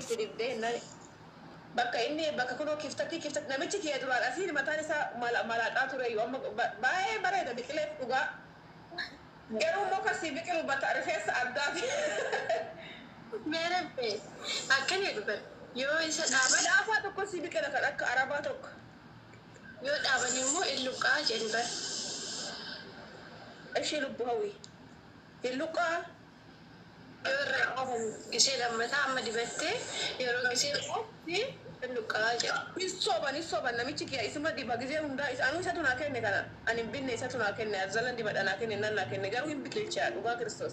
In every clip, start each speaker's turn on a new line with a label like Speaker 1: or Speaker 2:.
Speaker 1: تدبدين بقى إني بقى كله كيفتك نمشي كي أدور أسير متاني سا مالا تاتوري أما باي بريدة بكلف كوجا قالوا ما كسي بكلوا بتعرفي سأبدأ
Speaker 2: ميرا بي أكن يقبل يو إنسان
Speaker 1: لا أفاتو كسي بكلا كأك عرباتك
Speaker 2: يو دابني مو اللقاء جنبه
Speaker 1: إيش اللقاوي اللقاء
Speaker 2: يو كيسي لما تعمل دبته يو كيسي اللقاء جا
Speaker 1: نسوبا نمشي كي اسمه دي بقى هوندا أنا ساتونا كأني كنا أنا بيني ساتونا كأني أزلنا دي بدأنا كأني نلا كأني قالوا يمكن شاد وقا كريستوس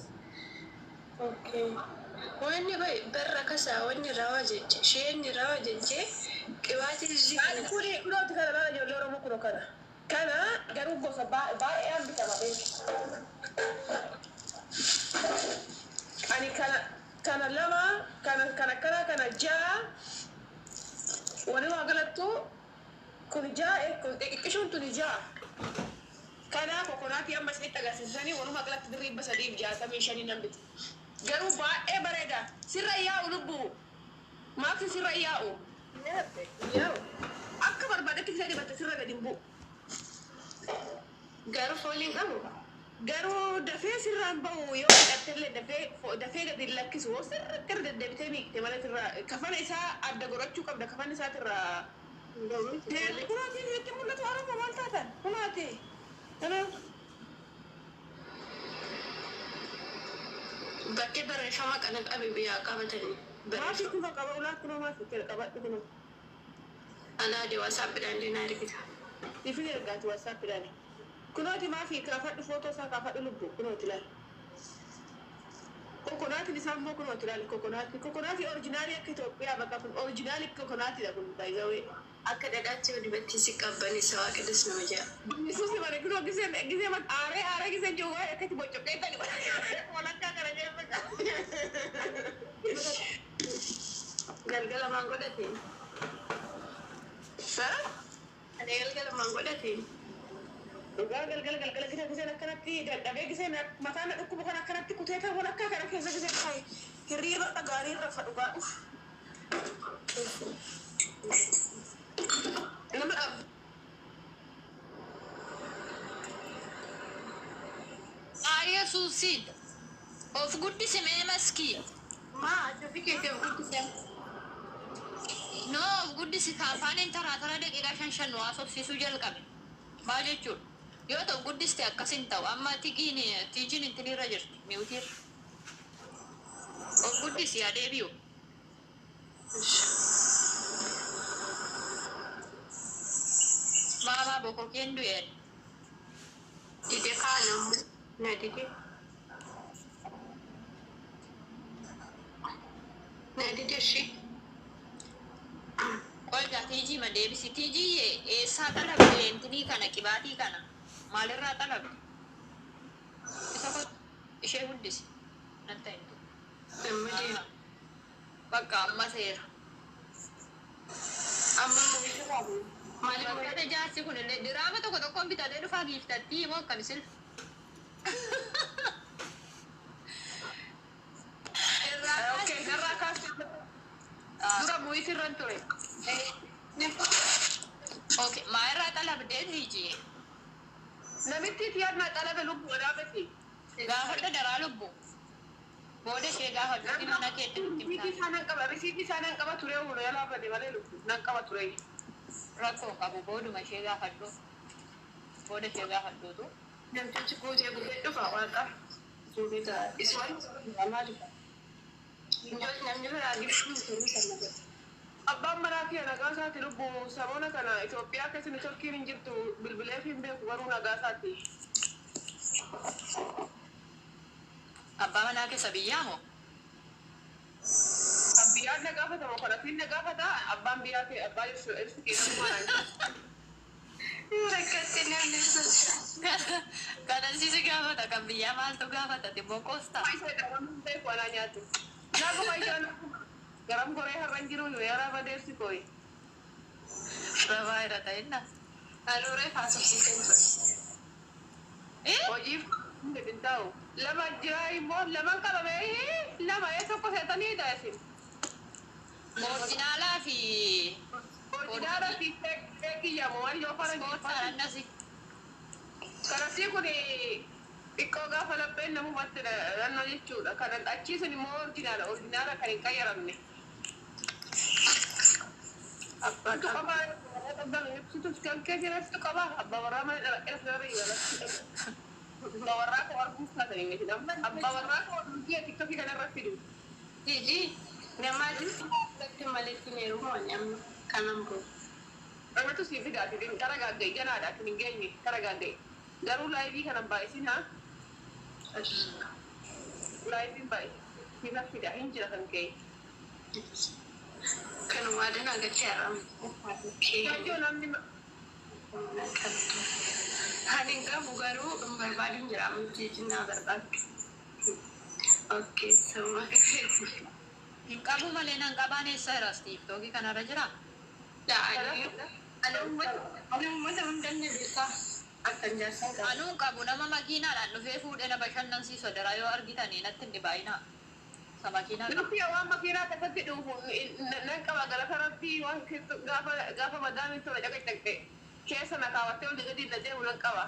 Speaker 2: أوكي وإني برا كسا وإني رواجج شيء إني رواجج كواتي الزيت
Speaker 1: أنا كوري كلو تكلا لا جو لورو مكرو كذا كنا قالوا بوسا با أيام بتاع بين أنا كان لما كان جاء وانا غلطتو كن جاء كن ايشون تني جاء كان كوكوناتي اما سيت غاسسني وانا غلطت دري بس دي جاء سمي شاني نمبت غرو با اي بريدا سر ياو لبو ما في سر ياو ياو اكبر بعدك كده بتسر غديمبو
Speaker 2: غرو فولين ابو
Speaker 1: غرو دفي سر امبو يو دتل دفي قد لكس وسر كرد دبتمي تمالت كفن اسا ابدا غرچو قبل كفن اسا ترى كناتي يتمون تعرف ما مالتاتا كناتي تمام
Speaker 2: بكي برشامك انا ابي بيا قامتني
Speaker 1: ما في كذا قبل كنا ما في كذا قبل كنا
Speaker 2: انا دي واتساب عندي ناركتا
Speaker 1: تفيني رجعت واتساب لاني كناتي ما في كافات فوتو سا كافات لبو كناتي لا كوكوناتي نسام مو كناتي لا كوكوناتي اوريجينالي كيتوبيا بقى اوريجينالي كوكوناتي ده كنت بايزاوي
Speaker 2: أكيد داتي ودي بتيسي كابني سوا كده سنوجا.
Speaker 1: يسوسي ما نقول جزء ما آره جزء جوا كده بوجو كده تاني ولا كذا كذا
Speaker 2: قلقلة ما نقولتين.
Speaker 1: ها؟
Speaker 2: أنا قلقلة ما نقولتين.
Speaker 1: قلقلة كده جزء نكنا كده ده جزء مثلا أكو بكرة كنا تكوتها ولا كذا كذا جزء هاي كريرة تجاري رفضوا
Speaker 3: Arya suicide. Of good diseme maski.
Speaker 2: Ma, tapi kita good disem.
Speaker 3: No, good disi kafanin tara de ila shan no aso sisu jal kami. Baje chul. Yo to good dis te akasin taw amma tigini tijin intini rajer miutir. Of good disi ade biu. Mama boko kendu yen.
Speaker 2: Ide kanam. Na dide. Na dide shi.
Speaker 3: Olga tiji ma debisi tiji ye sa tala bentini kana kibati kana. Malera tala. Isako ishe huddisi. Nanta intu.
Speaker 2: Amma
Speaker 3: Baka amma sera.
Speaker 2: amma mu babu.
Speaker 3: Malam ada jasi kun le drama to ko komputer de fa giftati mo kamisil.
Speaker 1: Okay, narakas. Dura muy firrantore.
Speaker 3: Okay, Maira talab de liji.
Speaker 1: Namitti tiyad na talab lubu rabati.
Speaker 3: Gahadda dara lubbu. Bode she gahadda dimana ke
Speaker 1: Risiti sanan kaba ture uno yala bade wale lubu. Nan kaba ture.
Speaker 3: rakko kabu bodu ma she gahaddo. Bode she gahaddo to.
Speaker 2: Dan cuci ko je buke dufa waka. Jumita iswan amali. Injot nam jira gishu sanna.
Speaker 1: Abbaan manaa kee nagaa isaati lubbuu saboona kana Itoophiyaa keessatti Turkiin hin jirtu bilbilee fi hin beeku garuu nagaa isaati.
Speaker 3: Abbaa manaa keessa biyyaa moo?
Speaker 1: Biyyaan na gaafata moo kadhatiin na gaafata abbaan biyyaa kee abbaa ibsu keessatti maal
Speaker 2: Rakkatti namni
Speaker 3: Kanan sisi gaafata kan biyyaa maaltu gaafata timmoo koostaa.
Speaker 1: isa dhaban beeku anaa nyaatu. Naafu fayyaan garam goree har'an jiru yaraa badeessi koyi.
Speaker 3: Rabaa irra ta'inna.
Speaker 2: alure faasofsiisen ture.
Speaker 1: Hojiif hin ta'u. Lama jira immoo laman qabamee lama tokko seetanii dha isin.
Speaker 3: fi
Speaker 1: Ordinaara fi teekiyyaa waan yoo fara
Speaker 3: ispoortaa annasi.
Speaker 1: Karasii kun xiqqoo gaafa lapheen namumatti naannoo jechuudha. Kan achiisun immoo ordinaara kan hin qayyaramne. Abbaatu qabaa ibsitus kan kee jireessitu qabaa abbaa warraa mana dhalaqqee asirra imalatti. Abbaa warraa koo arguuf taatanii miti namni abbaa warraa koo duutii tiktokii kanarra fidu.
Speaker 2: Jiji namaa jirti maletti neeruma nyamma kanan boo.
Speaker 1: Namatu si fidaati kara gaaggee janaadha kan hin geenye kara gaaggee. Garuu laayivii kana baay'isin haa. Laayiviin baay'isi sifa fida hin jira kan ka'e.
Speaker 2: Kan waadin agatti haram.
Speaker 1: Kaajoo namni
Speaker 2: Hani qabu garuu barbaadin jira amantii jinnaa barbaaddu. Okay, so
Speaker 3: Hin qabu malee nan qabaan eessa jiras tiiktookii kanarra jira.
Speaker 2: Uummata hundanne beekaa akkan jaarsaa qaba.
Speaker 3: Anuun qabu nama makiinaadhaan dhufee fuudhee na bashannansiisu daraa yoo argitanii natti hin dhibaayinaa. Sa makiinaa qabu.
Speaker 1: nuti waan makiinaa keessatti dhufu nan qaba gara kanatti waan gaafa madaamiin tola caqacaqxe keessa na kaawwattee olii gadi na deemu nan qaba.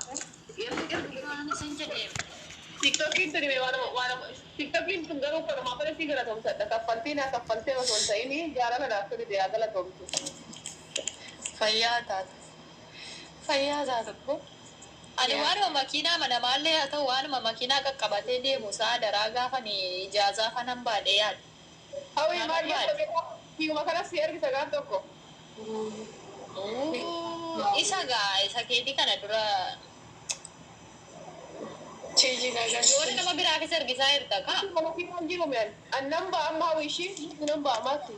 Speaker 3: Waan isin jedheef.
Speaker 1: Tiktokiin tuni tiktokiin tun garuu kanumaa fedhe si galatoomsadha. Kaffaltii naa kaffaltee osoo hin ta'in jaalala naaf fedhe yaa galatoomtu.
Speaker 2: Fayyaa taata. Fayyaa taata boo.
Speaker 3: Ani waanuma makiinaa mana maallee haa ta'u waanuma makiinaa qaqqabatee deemu sa'a daraa gaafa ni ijaazaa kanan baadhee yaadu.
Speaker 1: Hawwii maal hiikuma kanas si ergisa gaaf tokko.
Speaker 3: Isa gaa isa keetii kana dura
Speaker 2: Chiji gagas.
Speaker 3: yoon nama biraafis ergisaa jirta kaa.
Speaker 1: Makiinaan jiru meen annan ba'a amma hawwii ishii nan ba'a maatti.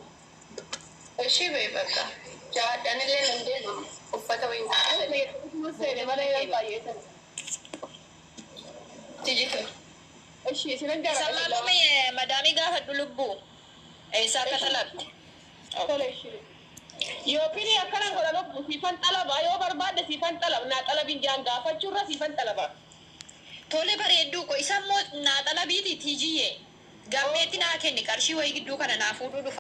Speaker 2: Ishii bee bakka. Jaadhanillee nan deemu uffata wayii.
Speaker 1: Seene mana yoo baay'eetan.
Speaker 2: Chiji kee.
Speaker 1: Ishii isinan
Speaker 3: Isa
Speaker 1: jaalladha.
Speaker 3: maalumee madaamii gaafadhu lubbuu. Eessa akka talabde.
Speaker 1: Tole ishii. Yookiin akkanan godha lubbu siifan xalaba yoo barbaadde siifan xalab naa xalabiin jaan gaafachuurra siifan xalaba.
Speaker 3: Tole bareedduu ko isa immoo naa xalabiiti tiijiyyee. Gammeetti naa kenni qarshii wayii gidduu kana naa fuudhuu dhufa.